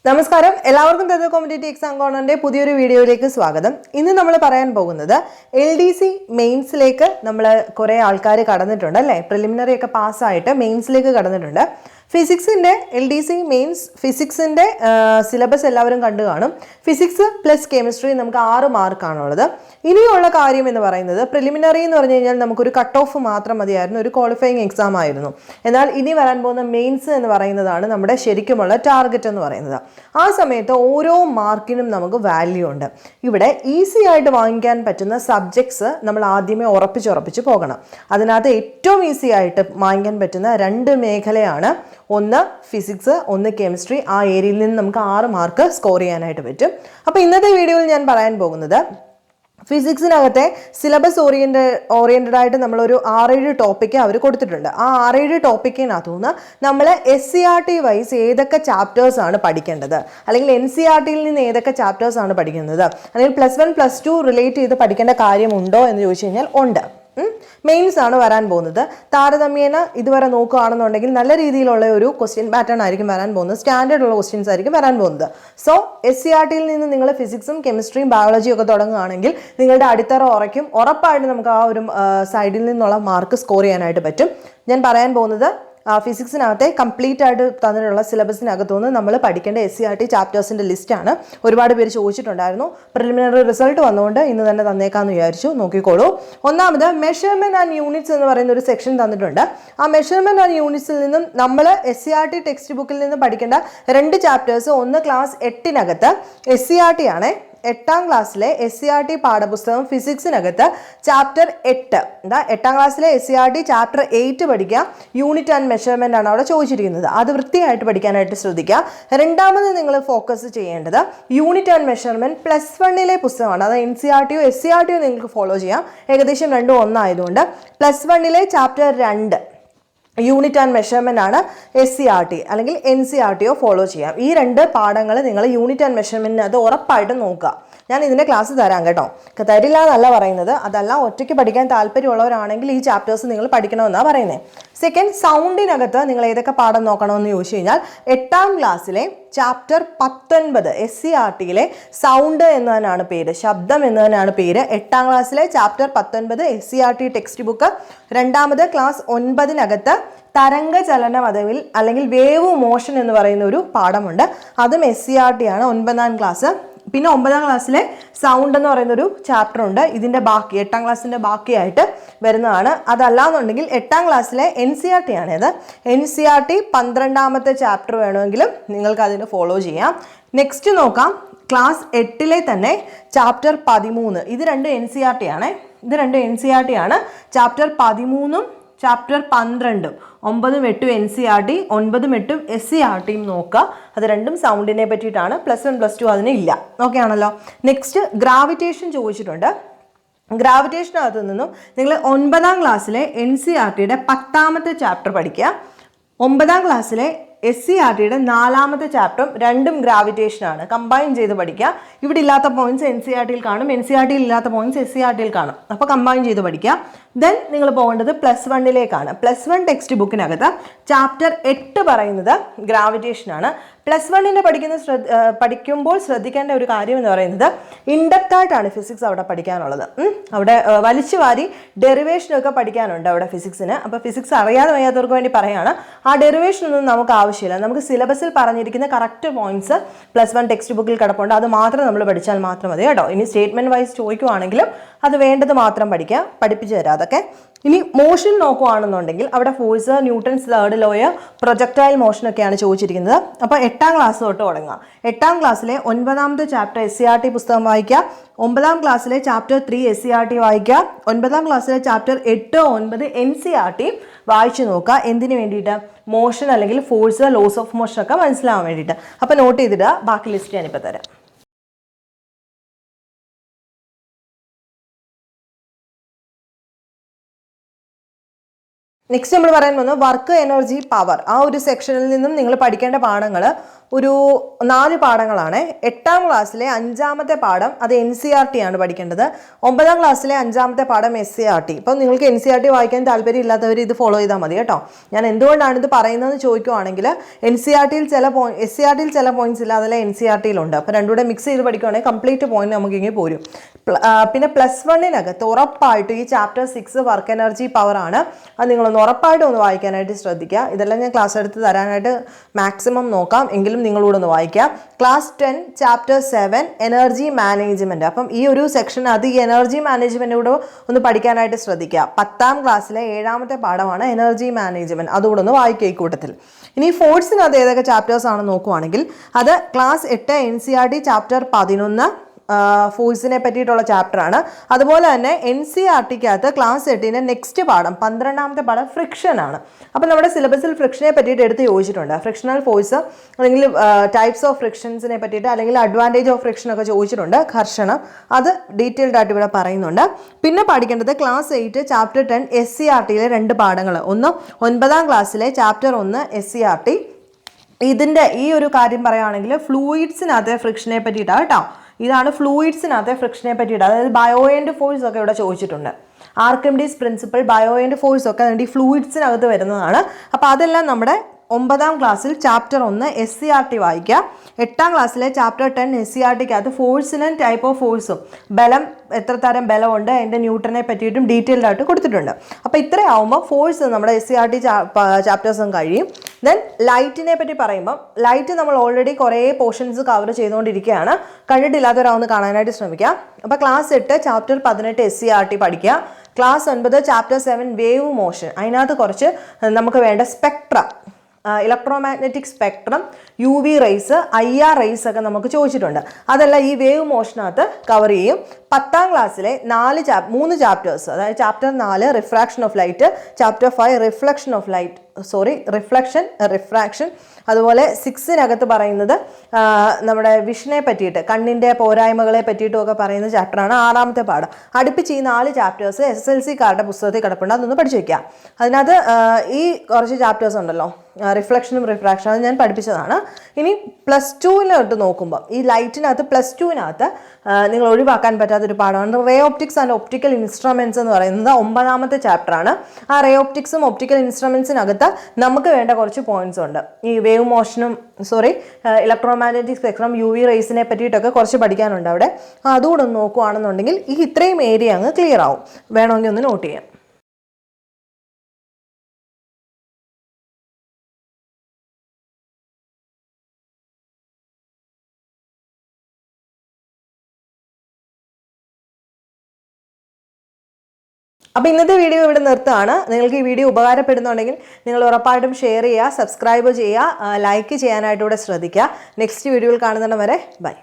നമസ്കാരം എല്ലാവർക്കും തത്വ competitive exam കോർണറിന്റെ പുതിയൊരു വീഡിയോയിലേക്ക് സ്വാഗതം. ഇന്ന് നമ്മൾ പറയാൻ പോകുന്നത് എൽഡിസി മെയിൻസിലേക്ക് നമ്മൾ കുറേ ആൾക്കാർ കടന്നിട്ടുണ്ട് അല്ലേ, പ്രിലിമിനറി ഒക്കെ പാസ്സായിട്ട് മെയിൻസിലേക്ക് കടന്നിട്ടുണ്ട്. ഫിസിക്സിൻ്റെ എൽഡിസി മെയിൻസ് ഫിസിക്സിൻ്റെ സിലബസ് എല്ലാവരും കണ്ടു കാണും. ഫിസിക്സ് പ്ലസ് കെമിസ്ട്രി നമുക്ക് 6 മാർക്കാണുള്ളത്. ഇനിയുള്ള കാര്യം എന്ന് പറയുന്നത് പ്രിലിമിനറി എന്ന് പറഞ്ഞു കഴിഞ്ഞാൽ നമുക്കൊരു കട്ട് ഓഫ് മാത്രം മതിയായിരുന്നു, ഒരു ക്വാളിഫയിങ് എക്സാം ആയിരുന്നു. എന്നാൽ ഇനി വരാൻ പോകുന്ന മെയിൻസ് എന്ന് പറയുന്നതാണ് നമ്മുടെ ശരിക്കുമുള്ള ടാർഗറ്റ് എന്ന് പറയുന്നത്. ആ സമയത്ത് ഓരോ മാർക്കിനും നമുക്ക് വാല്യൂ ഉണ്ട്. ഇവിടെ ഈസി ആയിട്ട് വാങ്ങിക്കാൻ പറ്റുന്ന സബ്ജക്ട്സ് നമ്മൾ ആദ്യമേ ഉറപ്പിച്ച് പോകണം. അതിനകത്ത് ഏറ്റവും ഈസി ആയിട്ട് വാങ്ങിക്കാൻ പറ്റുന്ന 2 മേഖലയാണ്, ഒന്ന് ഫിസിക്സ്, ഒന്ന് കെമിസ്ട്രി. ആ ഏരിയയിൽ നിന്ന് നമുക്ക് 6 മാർക്ക് സ്കോർ ചെയ്യാനായിട്ട് പറ്റും. അപ്പോൾ ഇന്നത്തെ വീഡിയോയിൽ ഞാൻ പറയാൻ പോകുന്നത് ഫിസിക്സിനകത്തെ സിലബസ് ഓറിയൻറ്റഡ് ആയിട്ട് നമ്മളൊരു 6-7 ടോപ്പിക്ക് അവർ കൊടുത്തിട്ടുണ്ട്. ആ 6-7 ടോപ്പിക്കിനകത്തുനിന്ന് നമ്മൾ SCERT വൈസ് ഏതൊക്കെ ചാപ്റ്റേഴ്സാണ് പഠിക്കേണ്ടത്, അല്ലെങ്കിൽ NCERT നിന്ന് ഏതൊക്കെ ചാപ്റ്റേഴ്സാണ് പഠിക്കുന്നത്, അല്ലെങ്കിൽ +1 +2 റിലേറ്റ് ചെയ്ത് പഠിക്കേണ്ട കാര്യമുണ്ടോ എന്ന് ചോദിച്ചു കഴിഞ്ഞാൽ ഉണ്ട്. മെയിൻസ് ആണ് വരാൻ പോകുന്നത്. താരതമ്യേന ഇതുവരെ നോക്കുകയാണെന്നുണ്ടെങ്കിൽ നല്ല രീതിയിലുള്ള ഒരു ക്വസ്റ്റ്യൻ പാറ്റേൺ ആയിരിക്കും വരാൻ പോകുന്നത്, സ്റ്റാൻഡേർഡ് ഉള്ള ക്വസ്റ്റ്യൻസ് ആയിരിക്കും വരാൻ പോകുന്നത്. സോ SCERT നിന്ന് നിങ്ങൾ ഫിസിക്സും കെമിസ്ട്രിയും ബയോളജിയും ഒക്കെ തുടങ്ങുകയാണെങ്കിൽ നിങ്ങളുടെ അടിത്തറ ഉറപ്പായിട്ട് നമുക്ക് ആ ഒരു സൈഡിൽ നിന്നുള്ള മാർക്ക് സ്കോർ ചെയ്യാനായിട്ട് പറ്റും. ഞാൻ പറയാൻ പോകുന്നത് ഫിസിക്സിനകത്തെ കംപ്ലീറ്റ് ആയിട്ട് തന്നിട്ടുള്ള സിലബസിനകത്തുനിന്ന് നമ്മൾ പഠിക്കേണ്ട SCERT ചാപ്റ്റേഴ്സിൻ്റെ ലിസ്റ്റാണ്. ഒരുപാട് പേര് ചോദിച്ചിട്ടുണ്ടായിരുന്നു. പ്രിലിമിനറി റിസൾട്ട് വന്നുകൊണ്ട് ഇന്ന് തന്നെ തന്നേക്കാമെന്ന് വിചാരിച്ചു. നോക്കിക്കോളൂ. ഒന്നാമത് മെഷർമെൻറ്റ് ആൻഡ് യൂണിറ്റ്സ് എന്ന് പറയുന്ന ഒരു സെക്ഷൻ തന്നിട്ടുണ്ട്. ആ മെഷർമെൻറ്റ് ആൻഡ് യൂണിറ്റ്സിൽ നിന്നും നമ്മൾ SCERT ടെക്സ്റ്റ് ബുക്കിൽ നിന്ന് പഠിക്കേണ്ട 2 ചാപ്റ്റേഴ്സ്, ഒന്ന് ക്ലാസ് 8-നകത്ത് SCERT ആണ്, 8ാം ക്ലാസ്സിലെ SCERT പാഠപുസ്തകം ഫിസിക്സിനകത്ത് ചാപ്റ്റർ 8, 8ാം ക്ലാസ്സിലെ SCERT ചാപ്റ്റർ 8 പഠിക്കുക. യൂണിറ്റ് ആൻഡ് മെഷർമെൻ്റ് ആണ് അവിടെ ചോദിച്ചിരിക്കുന്നത്. അത് വൃത്തിയായിട്ട് പഠിക്കാനായിട്ട് ശ്രദ്ധിക്കുക. രണ്ടാമത് നിങ്ങൾ ഫോക്കസ് ചെയ്യേണ്ടത് യൂണിറ്റ് ആൻഡ് മെഷർമെൻറ്റ് +1 പുസ്തകമാണ്. അത് NCERTയോ SCERTയോ നിങ്ങൾക്ക് ഫോളോ ചെയ്യാം. ഏകദേശം രണ്ടും ഒന്നായതുകൊണ്ട് +1 ചാപ്റ്റർ 2 യൂണിറ്റ് ആൻഡ് മെഷർമെൻ്റ് ആണ് SCERT അല്ലെങ്കിൽ NCERTയോ ഫോളോ ചെയ്യാം. ഈ 2 പാഠങ്ങൾ നിങ്ങൾ യൂണിറ്റ് ആൻഡ് മെഷർമെൻറ്റിന് അത് ഉറപ്പായിട്ടും നോക്കുക. ഞാൻ ഇതിൻ്റെ ക്ലാസ് തരാം കേട്ടോ, തരില്ല എന്നല്ല പറയുന്നത്. അതല്ല, ഒറ്റയ്ക്ക് പഠിക്കാൻ താല്പര്യമുള്ളവരാണെങ്കിൽ ഈ ചാപ്റ്റേഴ്സ് നിങ്ങൾ പഠിക്കണമെന്നാണ് പറയുന്നത്. സെക്കൻഡ്, സൗണ്ടിനകത്ത് നിങ്ങൾ ഏതൊക്കെ പാഠം നോക്കണമെന്ന് ചോദിച്ചു കഴിഞ്ഞാൽ 8ാം ക്ലാസ്സിലെ ചാപ്റ്റർ 19 SCERTയിലെ സൗണ്ട് എന്ന് തന്നെയാണ് പേര്, ശബ്ദം എന്ന് തന്നെയാണ് പേര്. 8ാം ക്ലാസ്സിലെ ചാപ്റ്റർ 19 SCERT ടെക്സ്റ്റ് ബുക്ക്. രണ്ടാമത് ക്ലാസ് 9-നകത്ത് തരംഗ ചലനം അല്ലെങ്കിൽ വേവ് മോഷൻ എന്ന് പറയുന്ന ഒരു പാഠമുണ്ട്. അതും SCERT ആണ്, 9ാം ക്ലാസ്. പിന്നെ 9ാം ക്ലാസ്സിലെ സൗണ്ട് എന്ന് പറയുന്ന ഒരു ചാപ്റ്റർ ഉണ്ട്. ഇതിൻ്റെ ബാക്കി 8ാം ക്ലാസ്സിൻ്റെ ബാക്കിയായിട്ട് വരുന്നതാണ്. അതല്ലാന്നുണ്ടെങ്കിൽ 8ാം ക്ലാസ്സിലെ NCERT ആണത്. NCERT 12ാമത്തെ ചാപ്റ്റർ വേണമെങ്കിലും നിങ്ങൾക്ക് അതിന് ഫോളോ ചെയ്യാം. നെക്സ്റ്റ് നോക്കാം, ക്ലാസ് 8-ലെ തന്നെ ചാപ്റ്റർ 13. ഇത് 2 NCERT ആണ്. ചാപ്റ്റർ 13ഉം ചാപ്റ്റർ 12, 9ഉം 8ഉം NCERT, 9ഉം 8ഉം SCERTയും നോക്കുക. അത് രണ്ടും സൗണ്ടിനെ പറ്റിയിട്ടാണ്. +1 +2 അതിന് ഇല്ല. ഓക്കെ ആണല്ലോ. നെക്സ്റ്റ്, ഗ്രാവിറ്റേഷൻ ചോദിച്ചിട്ടുണ്ട്. ഗ്രാവിറ്റേഷനകത്ത് നിന്നും നിങ്ങൾ 9ാം ക്ലാസ്സിലെ NCERTയുടെ 10ാമത്തെ ചാപ്റ്റർ പഠിക്കുക. 9ാം ക്ലാസ്സിലെ SCERTയുടെ 4ാമത്തെ ചാപ്റ്ററും രണ്ടും ഗ്രാവിറ്റേഷനാണ്. കമ്പൈൻ ചെയ്ത് പഠിക്കുക. ഇവിടെ ഇല്ലാത്ത പോയിന്റ്സ് NCERTയിൽ കാണും, NCERTയിൽ ഇല്ലാത്ത പോയിന്റ്സ് SCERTയിൽ കാണും. അപ്പോൾ കമ്പൈൻ ചെയ്ത് പഠിക്കുക. ദെൻ നിങ്ങൾ പോകേണ്ടത് +1 +1 ടെക്സ്റ്റ് ബുക്കിനകത്ത് ചാപ്റ്റർ 8 പറയുന്നത് ഗ്രാവിറ്റേഷനാണ്. +1 പഠിക്കുമ്പോൾ ശ്രദ്ധിക്കേണ്ട ഒരു കാര്യം എന്ന് പറയുന്നത് ഇൻഡെപ്ത് ആയിട്ടാണ് ഫിസിക്സ് അവിടെ പഠിക്കാനുള്ളത്. അവിടെ വലിച്ചു വാരി ഡെറിവേഷനൊക്കെ പഠിക്കാനുണ്ട് അവിടെ ഫിസിക്സിന്. അപ്പോൾ ഫിസിക്സ് അറിയാതെ വയ്യാത്തവർക്ക് വേണ്ടി പറയുകയാണ്, ആ ഡെറിവേഷനൊന്നും നമുക്ക് ആവശ്യമില്ല. നമുക്ക് സിലബസിൽ പറഞ്ഞിരിക്കുന്ന കറക്റ്റ് പോയിന്റ്സ് +1 ടെക്സ്റ്റ് ബുക്കിൽ കിടപ്പുണ്ട്. അത് മാത്രം നമ്മൾ പഠിച്ചാൽ മാത്രം മതി കേട്ടോ. ഇനി സ്റ്റേറ്റ്മെൻറ്റ് വൈസ് ചോദിക്കുവാണെങ്കിലും അത് വേണ്ടത് മാത്രം പഠിപ്പിച്ചു തരാം അതൊക്കെ. ഇനി മോഷൻ നോക്കുകയാണെന്നുണ്ടെങ്കിൽ അവിടെ force, Newton's 3rd law, projectile മോഷനൊക്കെയാണ് ചോദിച്ചിരിക്കുന്നത്. അപ്പോൾ 8ാം ക്ലാസ് തൊട്ട് തുടങ്ങാം. 8ാം ക്ലാസ്സിലെ 9ാമത്തെ ചാപ്റ്റർ SCERT പുസ്തകം വായിക്കുക. 9ാം ക്ലാസ്സിലെ ചാപ്റ്റർ 3 SCERT വായിക്കുക. 9ാം ക്ലാസ്സിലെ ചാപ്റ്റർ 8, 9 NCERT വായിച്ചു നോക്കുക. എന്തിനു വേണ്ടിയിട്ട്? മോഷൻ അല്ലെങ്കിൽ ഫോഴ്സ്, ലോസ് ഓഫ് മോഷൻ ഒക്കെ മനസ്സിലാവാൻ വേണ്ടിയിട്ട്. അപ്പോൾ നോട്ട് ചെയ്തിടുക. ബാക്കി ലിസ്റ്റ് ഞാനിപ്പോൾ തരാം. നെക്സ്റ്റ് നമ്മൾ പറയാൻ പോകുന്നത് വർക്ക്, എനർജി, പവർ. ആ ഒരു സെക്ഷനിൽ നിന്നും നിങ്ങൾ പഠിക്കേണ്ട പാഠങ്ങൾ ഒരു 4 പാഠങ്ങളാണ്. 8ാം ക്ലാസ്സിലെ 5ാമത്തെ പാഠം അത് NCERT ആണ് പഠിക്കേണ്ടത്. 9ാം ക്ലാസ്സിലെ 5ാമത്തെ പാഠം SCERT. ഇപ്പം നിങ്ങൾക്ക് NCERT വായിക്കാൻ താല്പര്യം ഇല്ലാത്തവർ ഇത് ഫോളോ ചെയ്താൽ മതി കേട്ടോ. ഞാൻ എന്തുകൊണ്ടാണ് ഇത് പറയുന്നതെന്ന് ചോദിക്കുവാണെങ്കിൽ SCERTയിൽ ചില പോയിന്റ്സ് ഇല്ല, അതെല്ലാം NCERTയിലുണ്ട്. അപ്പോൾ രണ്ടുകൂടെ മിക്സ് ചെയ്ത് പഠിക്കുകയാണെങ്കിൽ കംപ്ലീറ്റ് പോയിന്റ് നമുക്ക് ഇങ്ങനെ പോരും. പിന്നെ +1-നകത്ത് ഉറപ്പായിട്ട് ഈ ചാപ്റ്റർ 6 വർക്ക് എനർജി പവർ ആണ്. അത് നിങ്ങളൊന്ന് ഉറപ്പായിട്ട് ഒന്ന് വായിക്കാനായിട്ട് ശ്രദ്ധിക്കുക. ഇതെല്ലാം ഞാൻ ക്ലാസ് എടുത്ത് തരാനായിട്ട് മാക്സിമം നോക്കാം, എങ്കിലും നിങ്ങളൂടെ ഒന്ന് വായിക്കാം. Class 10 chapter 7 energy management. അപ്പം ഈ ഒരു സെക്ഷനകത്ത് ഈ എനർജി മാനേജ്മെന്റ് കൂടെ ഒന്ന് പഠിക്കാനായിട്ട് ശ്രദ്ധിക്കുക. 10ാം ക്ലാസ്സിലെ 7ാമത്തെ പാഠമാണ് എനർജി മാനേജ്മെന്റ്. അതുകൂടെ ഒന്ന് വായിക്കുക ഈ കൂട്ടത്തിൽ. ഇനി ഫോഴ്സിനകത്ത് ഏതൊക്കെ ചാപ്റ്റേഴ്സ് ആണെന്ന് നോക്കുവാണെങ്കിൽ അത് ക്ലാസ് 8 NCERT ചാപ്റ്റർ 11 ഫോഴ്സിനെ പറ്റിയിട്ടുള്ള ചാപ്റ്ററാണ്. അതുപോലെ തന്നെ NCERTക്കകത്ത് ക്ലാസ് 8 നെക്സ്റ്റ് പാഠം 12ാമത്തെ പാഠം ഫ്രിക്ഷൻ ആണ്. അപ്പോൾ നമ്മുടെ സിലബസിൽ ഫ്രിക്ഷനെ പറ്റിയിട്ട് എടുത്ത് ചോദിച്ചിട്ടുണ്ട്. ഫ്രിക്ഷണൽ ഫോഴ്സ് അല്ലെങ്കിൽ ടൈപ്സ് ഓഫ് ഫ്രിക്ഷൻസിനെ പറ്റിയിട്ട് അല്ലെങ്കിൽ അഡ്വാൻറ്റേജ് ഓഫ് ഫ്രിക്ഷൻ ഒക്കെ ചോദിച്ചിട്ടുണ്ട്. ഘർഷണം അത് ഡീറ്റെയിൽഡ് ആയിട്ട് ഇവിടെ പറയുന്നുണ്ട്. പിന്നെ പഠിക്കേണ്ടത് ക്ലാസ് 8 ചാപ്റ്റർ 10 SCERTയിലെ 2 പാഠങ്ങൾ. ഒന്ന് 9ാം ക്ലാസ്സിലെ ചാപ്റ്റർ 1 SCERT. ഇതിൻ്റെ ഈ ഒരു കാര്യം പറയുകയാണെങ്കിൽ ഫ്ലൂയിഡ്സിനകത്തെ ഫ്രിക്ഷനെ പറ്റിയിട്ടാണ് കേട്ടോ. ഇതാണ് ഫ്ലൂയിഡ്സിനകത്തെ ഫ്രിക്ഷനെ പറ്റിയിട്ട്, അതായത് ബയോ ആൻഡ് ഫോഴ്സ് ഒക്കെ ഇവിടെ ചോദിച്ചിട്ടുണ്ട്. Archimedes principle, bio and force ഒക്കെ ഈ ഫ്ലൂയിഡ്സിനകത്ത് വരുന്നതാണ്. അപ്പോൾ അതെല്ലാം നമ്മുടെ 9ാം ക്ലാസ്സിൽ ചാപ്റ്റർ 1 SCERT വായിക്കുക. 8ാം ക്ലാസ്സിലെ ചാപ്റ്റർ 10 SCERTക്കകത്ത് ഫോഴ്സിനും ടൈപ്പ് ഓഫ് ഫോഴ്സും ബലം, എത്ര തരം ബലമുണ്ട്, അതിൻ്റെ ന്യൂട്ടനെ പറ്റിയിട്ടും ഡീറ്റെയിൽഡ് ആയിട്ട് കൊടുത്തിട്ടുണ്ട്. അപ്പോൾ ഇത്രയാവുമ്പോൾ ഫോഴ്സ് നമ്മുടെ SCERT ചാപ്റ്റേഴ്സും കഴിയും. ദെൻ ലൈറ്റിനെ പറ്റി പറയുമ്പം ലൈറ്റ് നമ്മൾ ഓൾറെഡി കുറേ പോർഷൻസ് കവർ ചെയ്തുകൊണ്ടിരിക്കുകയാണ്. കണ്ടിട്ടില്ലാത്തവരാവുന്ന കാണാനായിട്ട് ശ്രമിക്കുക. അപ്പോൾ ക്ലാസ് 8 ചാപ്റ്റർ 18 SCERT പഠിക്കുക. Class 9 chapter 7 wave motion. അതിനകത്ത് കുറച്ച് നമുക്ക് വേണ്ട spectra, electromagnetic spectrum, UV rays, IR rays ഒക്കെ നമുക്ക് ചോദിച്ചിട്ടുണ്ട്. അതെല്ലാം ഈ വേവ് മോഷനകത്ത് കവർ ചെയ്യും. 10ാം ക്ലാസ്സിലെ 3 ചാപ്റ്റേഴ്സ്, അതായത് chapter 4 refraction of light, chapter 5 refraction, അതുപോലെ 6-നകത്ത് പറയുന്നത് നമ്മുടെ വിഷനെ പറ്റിയിട്ട്, കണ്ണിൻ്റെ പോരായ്മകളെ പറ്റിയിട്ടും ഒക്കെ പറയുന്ന ചാപ്റ്ററാണ് 6ാമത്തെ പാഠം. അടുപ്പിച്ച് ഈ 4 ചാപ്റ്റേഴ്സ് SSLC-കാരുടെ പുസ്തകത്തിൽ കിടപ്പുണ്ട്, അതൊന്ന് പഠിച്ചു വയ്ക്കുക. അതിനകത്ത് ഈ കുറച്ച് ചാപ്റ്റേഴ്സ് ഉണ്ടല്ലോ, റിഫ്ലക്ഷനും റിഫ്രാക്ഷനും, അത് ഞാൻ പഠിപ്പിച്ചതാണ്. ഇനി +2-ലോട്ട് നോക്കുമ്പോൾ ഈ ലൈറ്റിനകത്ത് +2-നകത്ത് നിങ്ങൾ ഒഴിവാക്കാൻ പറ്റാത്തൊരു പാഠമാണ് ray optics and optical instruments എന്ന് പറയുന്നത് 9ാമത്തെ ചാപ്റ്ററാണ്. ആ റേ ഓപ്റ്റിക്സും ഒപ്റ്റിക്കൽ ഇൻസ്ട്രുമെൻറ്റ്സിനകത്ത് നമുക്ക് വേണ്ട കുറച്ച് പോയിന്റ്സ് ഉണ്ട്. ഈ വേവ് മോഷനും ഇലക്ട്രോമാഗ്നറ്റിക് സ്പെക്ട്രം, UV റേസിനെ പറ്റിയിട്ടൊക്കെ കുറച്ച് പഠിക്കാനുണ്ട് അവിടെ. അതുകൂടെ ഒന്ന് നോക്കുകയാണെന്നുണ്ടെങ്കിൽ ഈ ഇത്രയും ഏരിയ അങ്ങ് ക്ലിയർ ആവും. വേണമെങ്കിൽ ഒന്ന് നോട്ട് ചെയ്യാം. അപ്പോൾ ഇന്നത്തെ വീഡിയോ ഇവിടെ നിർത്തുകയാണ്. നിങ്ങൾക്ക് ഈ വീഡിയോ ഉപകാരപ്പെടുന്നുണ്ടെങ്കിൽ നിങ്ങൾ ഉറപ്പായിട്ടും ഷെയർ ചെയ്യുക, സബ്സ്ക്രൈബ് ചെയ്യുക, ലൈക്ക് ചെയ്യാനായിട്ട് ഇവിടെ ശ്രദ്ധിക്കുക. നെക്സ്റ്റ് വീഡിയോയിൽ കാണുന്നിടം വരെ ബൈ.